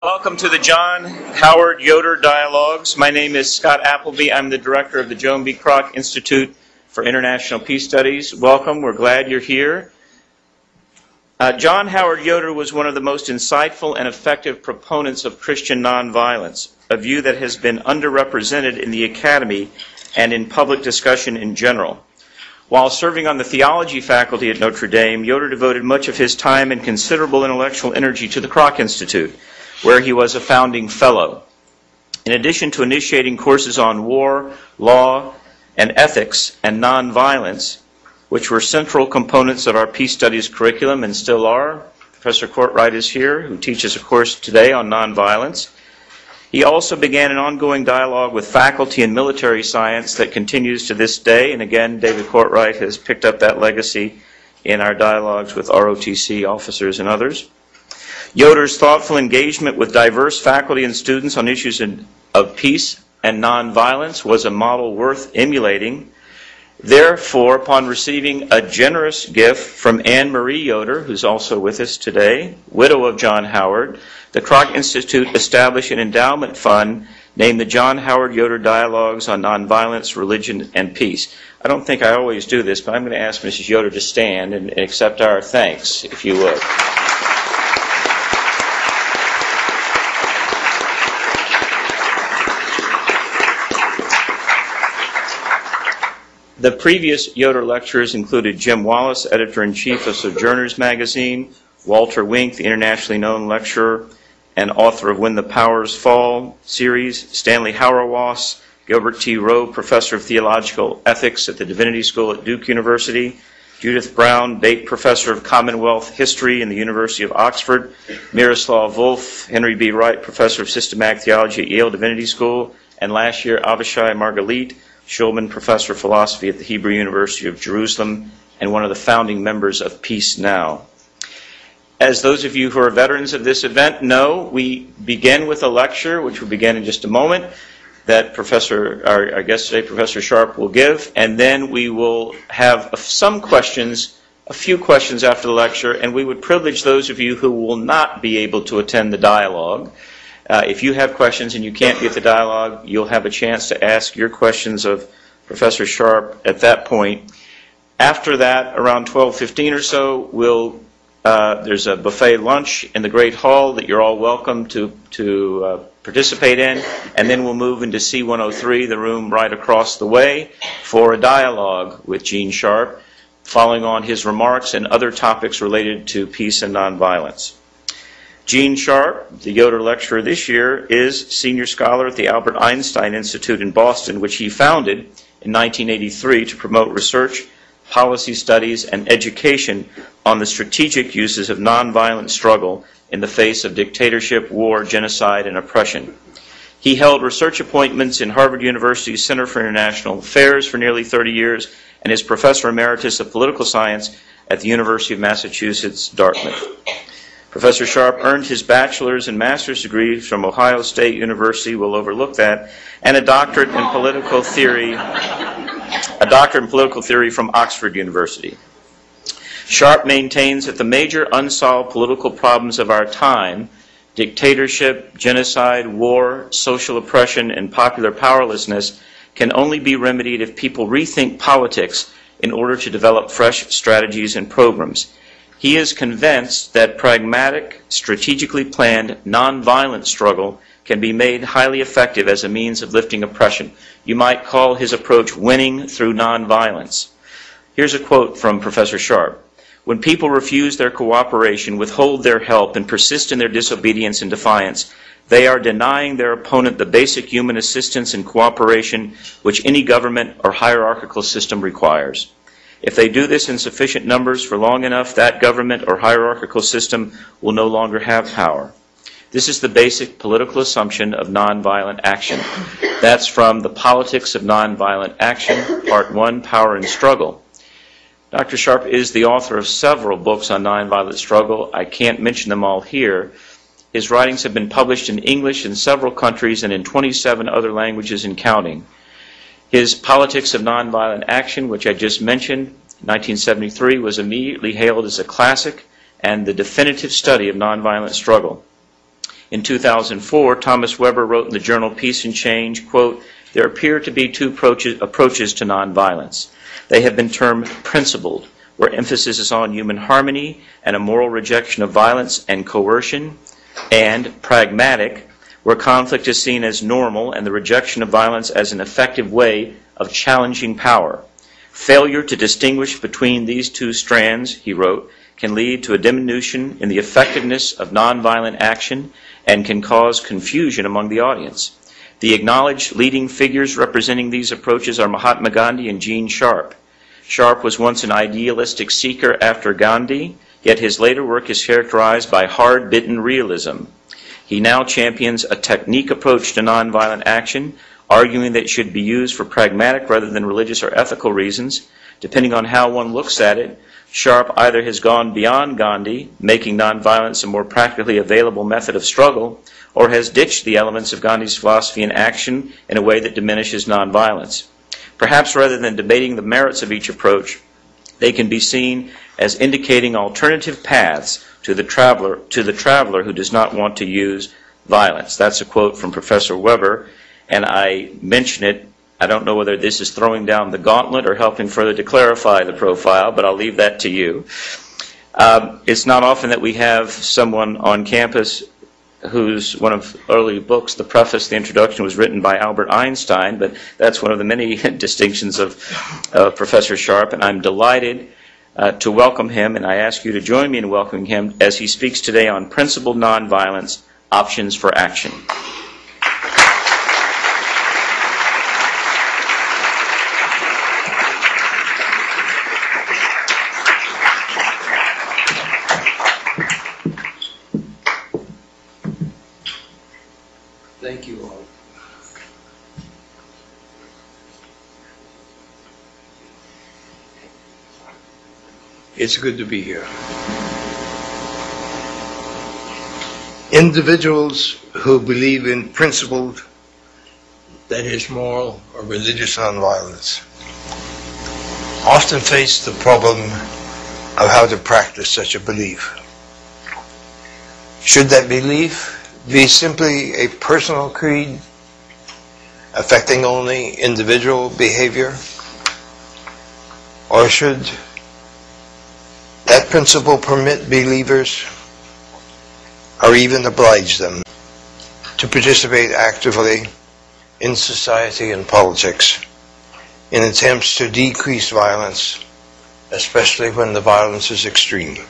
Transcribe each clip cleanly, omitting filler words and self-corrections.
Welcome to the John Howard Yoder Dialogues. My name is Scott Appleby. I'm the director of the Joan B. Kroc Institute for International Peace Studies. Welcome. We're glad you're here. John Howard Yoder was one of the most insightful and effective proponents of Christian nonviolence, a view that has been underrepresented in the academy and in public discussion in general. While serving on the theology faculty at Notre Dame, Yoder devoted much of his time and considerable intellectual energy to the Kroc Institute, where he was a founding fellow. In addition to initiating courses on war, law, and ethics and nonviolence, which were central components of our peace studies curriculum and still are, Professor Courtwright is here, who teaches a course today on nonviolence. He also began an ongoing dialogue with faculty in military science that continues to this day, and again, David Courtwright has picked up that legacy in our dialogues with ROTC officers and others. Yoder's thoughtful engagement with diverse faculty and students on issues of peace and nonviolence was a model worth emulating. Therefore, upon receiving a generous gift from Anne Marie Yoder, who's also with us today, widow of John Howard, the Kroc Institute established an endowment fund named the John Howard Yoder Dialogues on Nonviolence, Religion, and Peace. I don't think I always do this, but I'm going to ask Mrs. Yoder to stand and accept our thanks, if you would. The previous Yoder lecturers included Jim Wallace, editor-in-chief of Sojourners magazine, Walter Wink, the internationally known lecturer and author of When the Powers Fall series, Stanley Hauerwas, Gilbert T. Rowe, professor of theological ethics at the Divinity School at Duke University, Judith Brown, Bate professor of Commonwealth History in the University of Oxford, Miroslav Volf, Henry B. Wright, professor of systematic theology at Yale Divinity School, and last year Avishai Margalit, Schulman professor of philosophy at the Hebrew University of Jerusalem and one of the founding members of Peace Now. As those of you who are veterans of this event know, we begin with a lecture, which will begin in just a moment, that our guest today, Professor Sharp, will give, and then we will have some questions, a few questions after the lecture, and we would privilege those of you who will not be able to attend the dialogue. If you have questions and you can't be at the dialogue, you'll have a chance to ask your questions of Professor Sharp at that point. After that, around 12:15 or so, there's a buffet lunch in the Great Hall that you're all welcome to participate in, and then we'll move into C103, the room right across the way, for a dialogue with Gene Sharp, following on his remarks and other topics related to peace and nonviolence. Gene Sharp, the Yoder lecturer this year, is senior scholar at the Albert Einstein Institute in Boston, which he founded in 1983 to promote research, policy studies, and education on the strategic uses of nonviolent struggle in the face of dictatorship, war, genocide, and oppression. He held research appointments in Harvard University's Center for International Affairs for nearly 30 years and is professor emeritus of political science at the University of Massachusetts, Dartmouth. Professor Sharp earned his bachelor's and master's degrees from Ohio State University, we'll overlook that, and a doctorate in political theory from Oxford University. Sharp maintains that the major unsolved political problems of our time, dictatorship, genocide, war, social oppression, and popular powerlessness, can only be remedied if people rethink politics in order to develop fresh strategies and programs. He is convinced that pragmatic, strategically planned, nonviolent struggle can be made highly effective as a means of lifting oppression. You might call his approach winning through nonviolence. Here's a quote from Professor Sharp. When people refuse their cooperation, withhold their help, and persist in their disobedience and defiance, they are denying their opponent the basic human assistance and cooperation which any government or hierarchical system requires. If they do this in sufficient numbers for long enough, that government or hierarchical system will no longer have power. This is the basic political assumption of nonviolent action. That's from The Politics of Nonviolent Action, Part 1, Power and Struggle. Dr. Sharp is the author of several books on nonviolent struggle. I can't mention them all here. His writings have been published in English in several countries and in 27 other languages and counting. His Politics of Nonviolent Action, which I just mentioned, in 1973, was immediately hailed as a classic and the definitive study of nonviolent struggle. In 2004, Thomas Weber wrote in the journal Peace and Change, quote, "There appear to be two approaches to nonviolence. They have been termed principled, where emphasis is on human harmony and a moral rejection of violence and coercion, and pragmatic, where conflict is seen as normal and the rejection of violence as an effective way of challenging power. Failure to distinguish between these two strands," he wrote, "can lead to a diminution in the effectiveness of nonviolent action and can cause confusion among the audience. The acknowledged leading figures representing these approaches are Mahatma Gandhi and Gene Sharp. Sharp was once an idealistic seeker after Gandhi, yet his later work is characterized by hard-bitten realism. He now champions a technique approach to nonviolent action, arguing that it should be used for pragmatic rather than religious or ethical reasons. Depending on how one looks at it, Sharp either has gone beyond Gandhi, making nonviolence a more practically available method of struggle, or has ditched the elements of Gandhi's philosophy in action in a way that diminishes nonviolence. Perhaps rather than debating the merits of each approach, they can be seen as indicating alternative paths to the traveler who does not want to use violence." That's a quote from Professor Weber, and I mention it. I don't know whether this is throwing down the gauntlet or helping further to clarify the profile, but I'll leave that to you. It's not often that we have someone on campus whose one of early books, the preface, the introduction, was written by Albert Einstein, but that's one of the many distinctions of Professor Sharp, and I'm delighted to welcome him, and I ask you to join me in welcoming him as he speaks today on Principled Nonviolence, Options for Action. Thank you all. It's good to be here. Individuals who believe in principled, that is moral or religious nonviolence, often face the problem of how to practice such a belief. Should that belief be simply a personal creed affecting only individual behavior? Or should that principle permit believers, or even oblige them, to participate actively in society and politics in attempts to decrease violence, especially when the violence is extreme?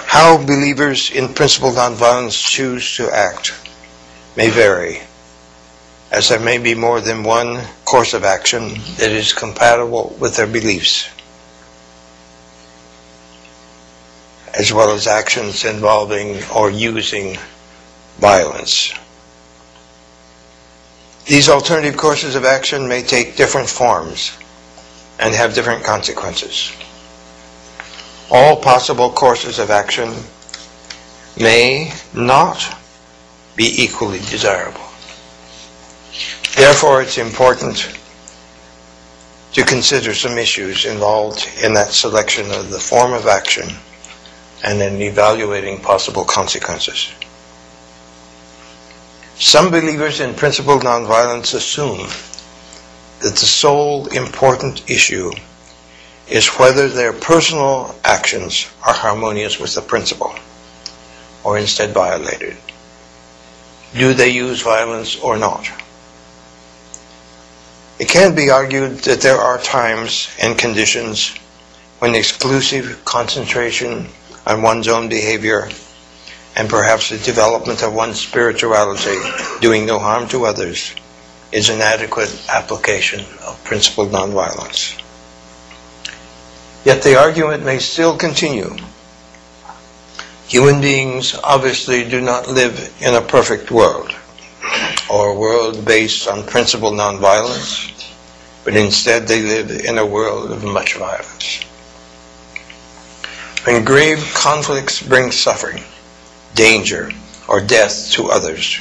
How believers in principled nonviolence choose to act may vary, as there may be more than one course of action that is compatible with their beliefs, as well as actions involving or using violence. These alternative courses of action may take different forms and have different consequences. All possible courses of action may not be equally desirable. Therefore, it's important to consider some issues involved in that selection of the form of action and in evaluating possible consequences. Some believers in principled nonviolence assume that the sole important issue is whether their personal actions are harmonious with the principle, or instead violated. Do they use violence or not? It can be argued that there are times and conditions when exclusive concentration on one's own behavior and perhaps the development of one's spirituality, doing no harm to others, is an adequate application of principled nonviolence. Yet the argument may still continue. Human beings obviously do not live in a perfect world, or a world based on principled nonviolence, but instead they live in a world of much violence. When grave conflicts bring suffering, danger, or death to others,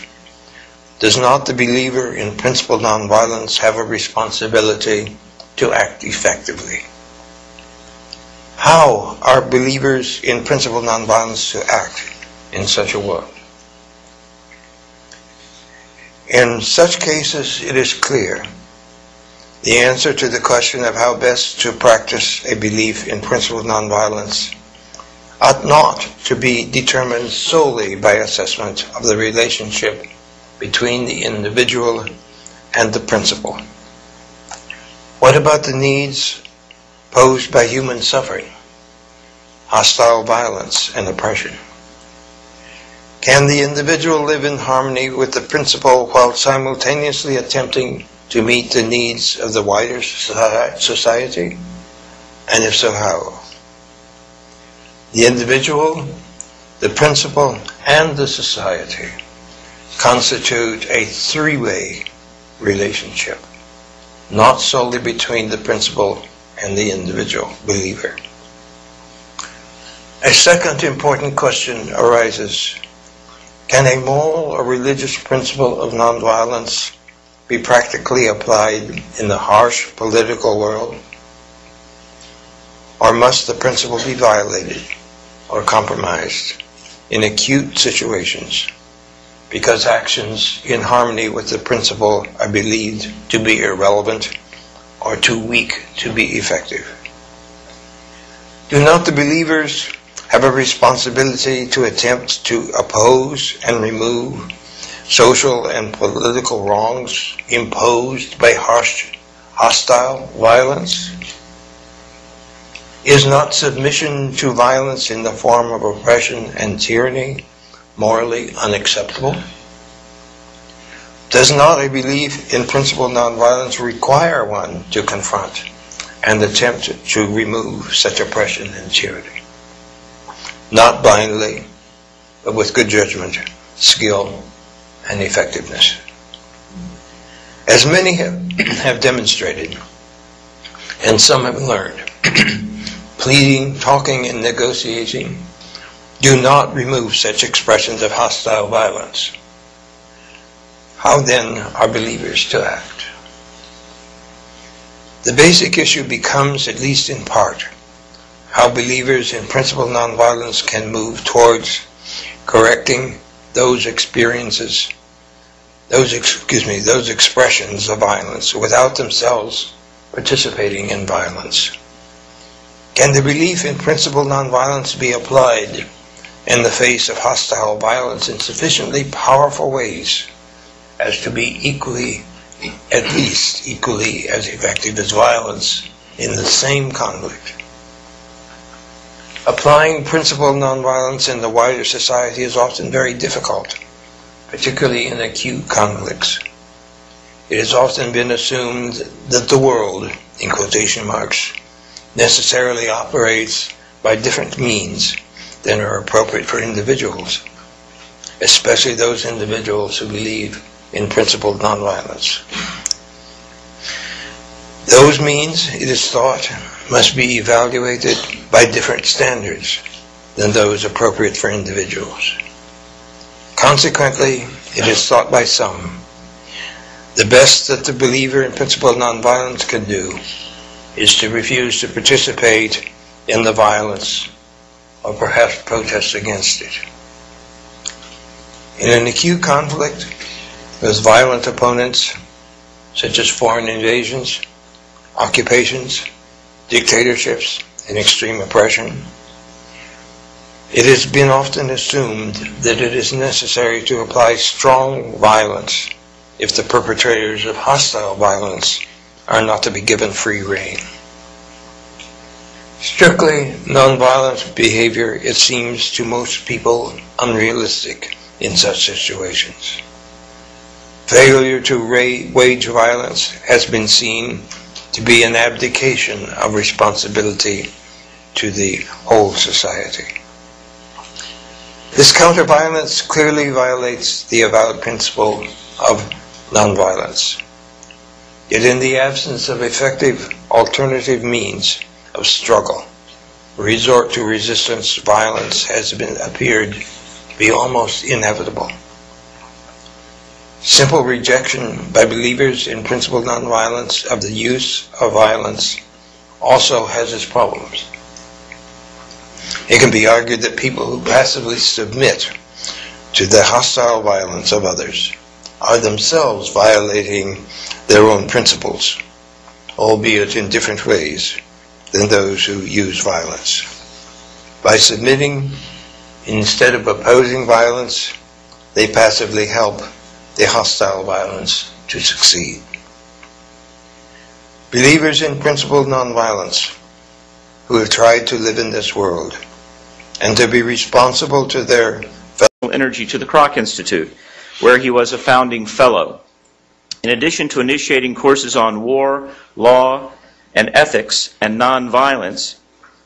does not the believer in principled nonviolence have a responsibility to act effectively? How are believers in principled nonviolence to act in such a world. In such cases, it is clear the answer to the question of how best to practice a belief in principled nonviolence ought not to be determined solely by assessment of the relationship between the individual and the principle. What about the needs posed by human suffering, hostile violence, and oppression? Can the individual live in harmony with the principle while simultaneously attempting to meet the needs of the wider society? And if so, how? The individual, the principle, and the society constitute a three-way relationship, not solely between the principle and the individual believer. A second important question arises. Can a moral or religious principle of nonviolence be practically applied in the harsh political world? Or must the principle be violated or compromised in acute situations because actions in harmony with the principle are believed to be irrelevant or too weak to be effective? Do not the believers have a responsibility to attempt to oppose and remove social and political wrongs imposed by hostile violence? Is not submission to violence in the form of oppression and tyranny morally unacceptable? Does not a belief in principled nonviolence require one to confront and attempt to remove such oppression and tyranny? Not blindly, but with good judgment, skill, and effectiveness. As many have demonstrated, and some have learned, pleading, talking, and negotiating do not remove such expressions of hostile violence. How then are believers to act? The basic issue becomes, at least in part, how believers in principled nonviolence can move towards correcting those experiences, those expressions of violence without themselves participating in violence. Can the belief in principled nonviolence be applied in the face of hostile violence in sufficiently powerful ways as to be at least equally as effective as violence in the same conflict? Applying principled nonviolence in the wider society is often very difficult, particularly in acute conflicts. It has often been assumed that the world, in quotation marks, necessarily operates by different means than are appropriate for individuals, especially those individuals who believe in principled nonviolence. Those means, it is thought, must be evaluated by different standards than those appropriate for individuals. Consequently, it is thought by some, the best that the believer in principled nonviolence can do is to refuse to participate in the violence or perhaps protest against it. In an acute conflict with violent opponents, such as foreign invasions, occupations, dictatorships, and extreme oppression, it has been often assumed that it is necessary to apply strong violence if the perpetrators of hostile violence are not to be given free rein. Strictly nonviolent behavior, it seems to most people unrealistic in such situations. Failure to wage violence has been seen to be an abdication of responsibility to the whole society. This counter-violence clearly violates the avowed principle of nonviolence. Yet in the absence of effective alternative means of struggle, resort to resistance violence has appeared to be almost inevitable. Simple rejection by believers in principled nonviolence of the use of violence also has its problems. It can be argued that people who passively submit to the hostile violence of others are themselves violating their own principles, albeit in different ways than those who use violence. By submitting instead of opposing violence, they passively help the hostile violence to succeed. Believers in principled nonviolence who have tried to live in this world and to be responsible to their energy to the Kroc Institute, where he was a founding fellow. In addition to initiating courses on war, law, and ethics and nonviolence,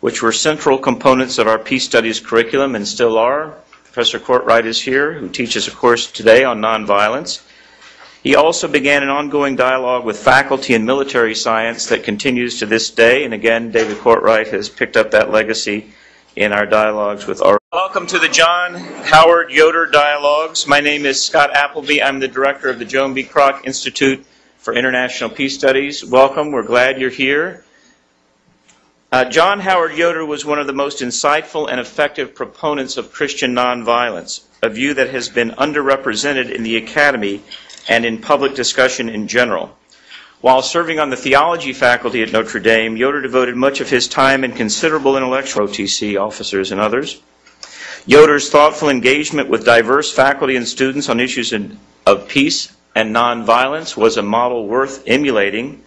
which were central components of our peace studies curriculum and still are, Professor Courtwright is here, who teaches a course today on nonviolence. He also began an ongoing dialogue with faculty in military science that continues to this day, and again, David Courtwright has picked up that legacy in our dialogues with our... Welcome to the John Howard Yoder Dialogues. My name is Scott Appleby. I'm the director of the Joan B. Kroc Institute for International Peace Studies. Welcome. We're glad you're here. John Howard Yoder was one of the most insightful and effective proponents of Christian nonviolence, a view that has been underrepresented in the academy and in public discussion in general. While serving on the theology faculty at Notre Dame, Yoder devoted much of his time and considerable intellectual OTC officers and others. Yoder's thoughtful engagement with diverse faculty and students on issues of peace and nonviolence was a model worth emulating.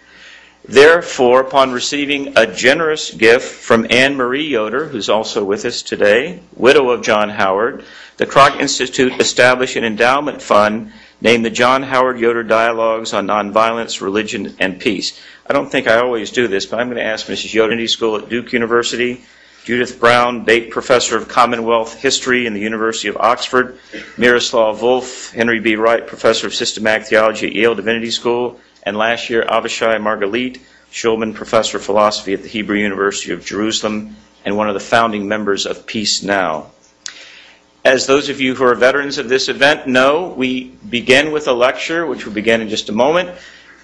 Therefore, upon receiving a generous gift from Anne Marie Yoder, who's also with us today, widow of John Howard, the Kroc Institute established an endowment fund named the John Howard Yoder Dialogues on Nonviolence, Religion, and Peace. I don't think I always do this, but I'm going to ask Mrs. Yoder, Trinity School at Duke University, Judith Brown, Bate Professor of Commonwealth History in the University of Oxford, Miroslav Volf, Henry B. Wright Professor of Systematic Theology at Yale Divinity School, and last year Avishai Margalit, Schulman Professor of Philosophy at the Hebrew University of Jerusalem, and one of the founding members of Peace Now. As those of you who are veterans of this event know, we begin with a lecture, which will begin in just a moment,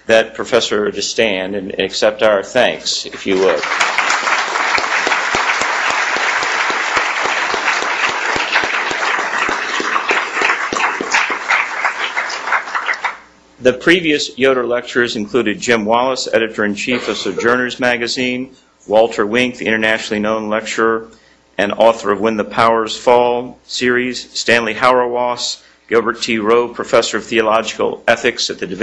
that Professor to stand and accept our thanks, if you would. The previous Yoder lecturers included Jim Wallace, editor-in-chief of Sojourners magazine, Walter Wink, the internationally known lecturer and author of When the Powers Fall series, Stanley Hauerwas, Gilbert T. Rowe, professor of theological ethics at the Divinity